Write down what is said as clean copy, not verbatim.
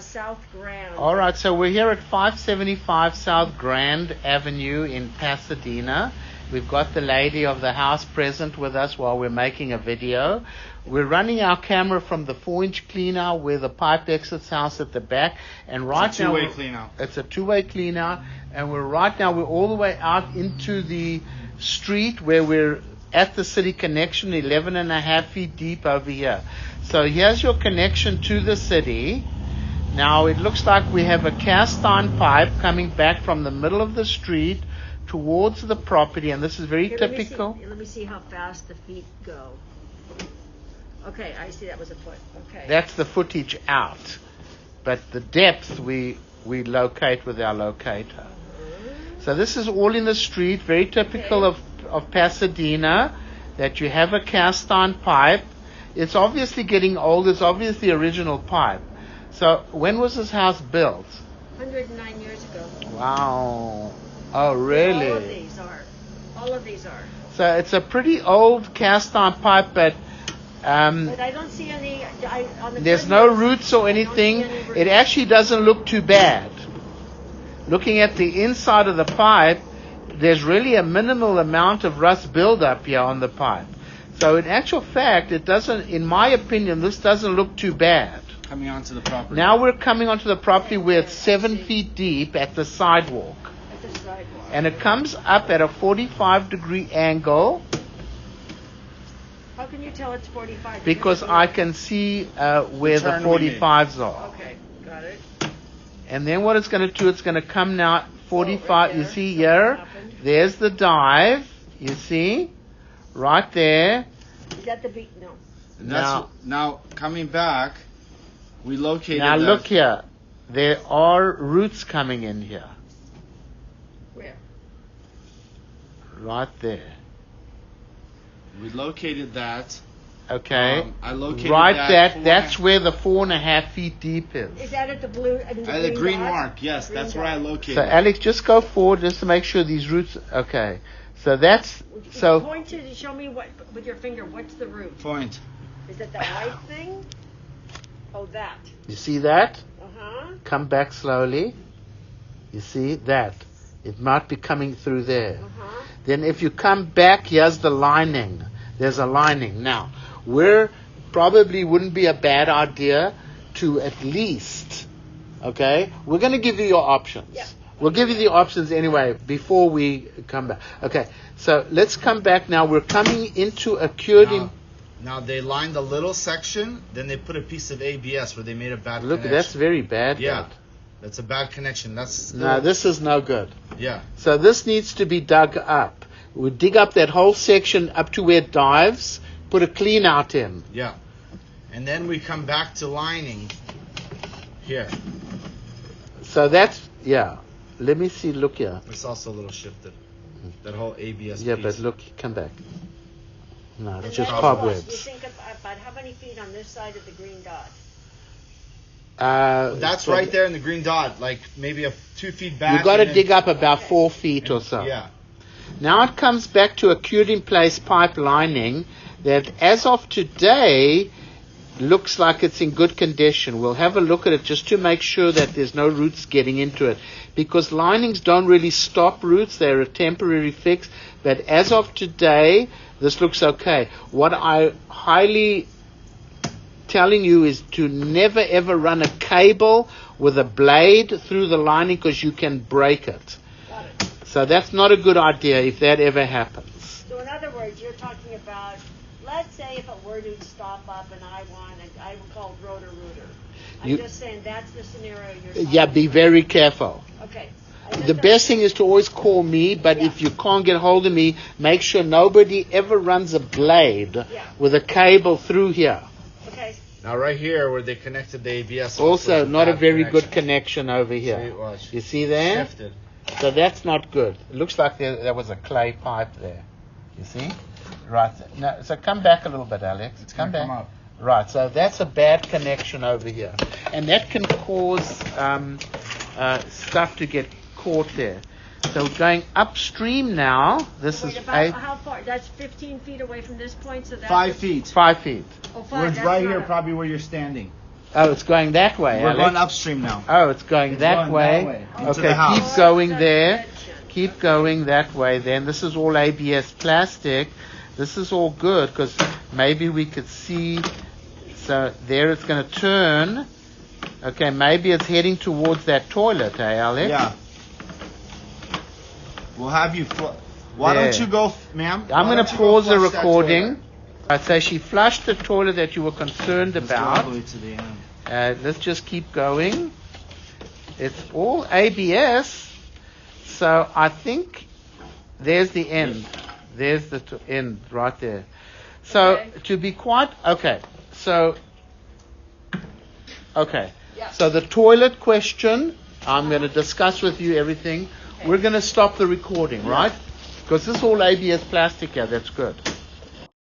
South Grand. All right, so we're here at 575 South Grand Avenue in Pasadena. We've got the lady of the house present with us while we're making a video. We're running our camera from the 4-inch cleanout where the pipe exits house at the back. And right it's a two-way cleanout. It's a two-way cleanout. And we're all the way out into the street where we're at the city connection, 11.5 feet deep over here. So here's your connection to the city. Now it looks like we have a cast iron pipe coming back from the middle of the street towards the property, and this is very typical. Let me see how fast the feet go. Okay, I see that was a foot. Okay. That's the footage out, but the depth we locate with our locator. So this is all in the street, very typical of Pasadena, that you have a cast iron pipe. It's obviously getting old. It's obviously the original pipe. So when was this house built? 109 years ago. Wow. Oh, really? All of these are. So it's a pretty old cast iron pipe, but I don't see any. There's no roots or anything. It actually doesn't look too bad. Looking at the inside of the pipe, there's really a minimal amount of rust buildup here on the pipe. So in actual fact, it doesn't, in my opinion, this doesn't look too bad. Coming onto the property. Now we're coming onto the property where it's 7 feet deep at the sidewalk. And it comes up at a 45-degree angle. How can you tell it's 45? Because I can see where the 45s are. Okay, got it. And then what it's going to do, it's going to come now 45. You see here? There's the dive. You see? Right there. Is that the beat? No. Now coming back, we located. Now look here. There are roots coming in here. Where? Right there. We located that. Okay. I located That's where the 4.5 feet deep is. Is that at the blue? At the green mark. Yes, that's where I located. So Alex, just go forward just to make sure these roots. Okay. So that's Point to show me what with your finger. What's the root? Point. Is it that white thing? Oh, that. You see that? Uh-huh. Come back slowly. You see that? It might be coming through there. Uh-huh. Then if you come back, here's the lining. There's a lining. Now, probably wouldn't be a bad idea to at least, okay? We're going to give you your options. Yeah. We'll give you the options anyway before we come back. Okay, so let's come back now. We're coming into a cured... Now they lined a little section, then they put a piece of ABS where they made a bad connection. Look, that's very bad. Yeah, that's a bad connection. No, this is no good. Yeah. So this needs to be dug up. We dig up that whole section up to where it dives, put a clean out in. Yeah. And then we come back to lining here. So that's, yeah. Let me see, look here. It's also a little shifted. That whole ABS Yeah, piece. but look, come back. No, it's Is just that cobwebs. You think about how many feet on this side of the green dot? That's right there in the green dot, like maybe 2 feet back. You've got to dig up about 4 feet or so. Yeah. Now it comes back to a cured-in-place pipe lining that, as of today, looks like it's in good condition. We'll have a look at it just to make sure that there's no roots getting into it. Because linings don't really stop roots. They're a temporary fix. But as of today, this looks okay. What I highly telling you is to never ever run a cable with a blade through the lining because you can break it. Got it. So that's not a good idea if that ever happens. So in other words, you're talking about, let's say if it were to stop up and I would call it rotor-rooter. I'm just saying that's the scenario you're talking Yeah, be very careful. Okay. The best thing is to always call me, but if you can't get hold of me, make sure nobody ever runs a blade with a cable through here. Okay. Now right here where they connected the ABS. Also, not a very good connection over here. See, watch. You see there? Shifted. So that's not good. It looks like there was a clay pipe there. You see? Right. Now, so come back a little bit, Alex. Come back. Come up. Right. So that's a bad connection over here. And that can cause stuff to get caught there. So going upstream now. This is how far? That's 15 feet away from this point. So that's 5 feet. 5 feet. Oh, 5. We're That's right not here, probably where you're standing. Oh, it's going that way, We're Alex. going upstream now. Oh, it's going that going way. that way, into Okay, the house. keep going there. Keep going that way then. This is all ABS plastic. This is all good because maybe we could see. So there it's going to turn. Okay, maybe it's heading towards that toilet, Alex? Yeah. We'll have you. Why There. don't you go, ma'am? I'm Why going don't to you go pause the flush that recording. toilet? I say she flushed the toilet that you were concerned Let's go all about. the way to the end. Let's just keep going. It's all ABS. So I think there's the end. There's the end right there. So Okay. to be quite okay. So Yeah. So the toilet question, I'm going to discuss with you everything. Okay. We're going to stop the recording, right? Because this is all ABS plastic here. That's good.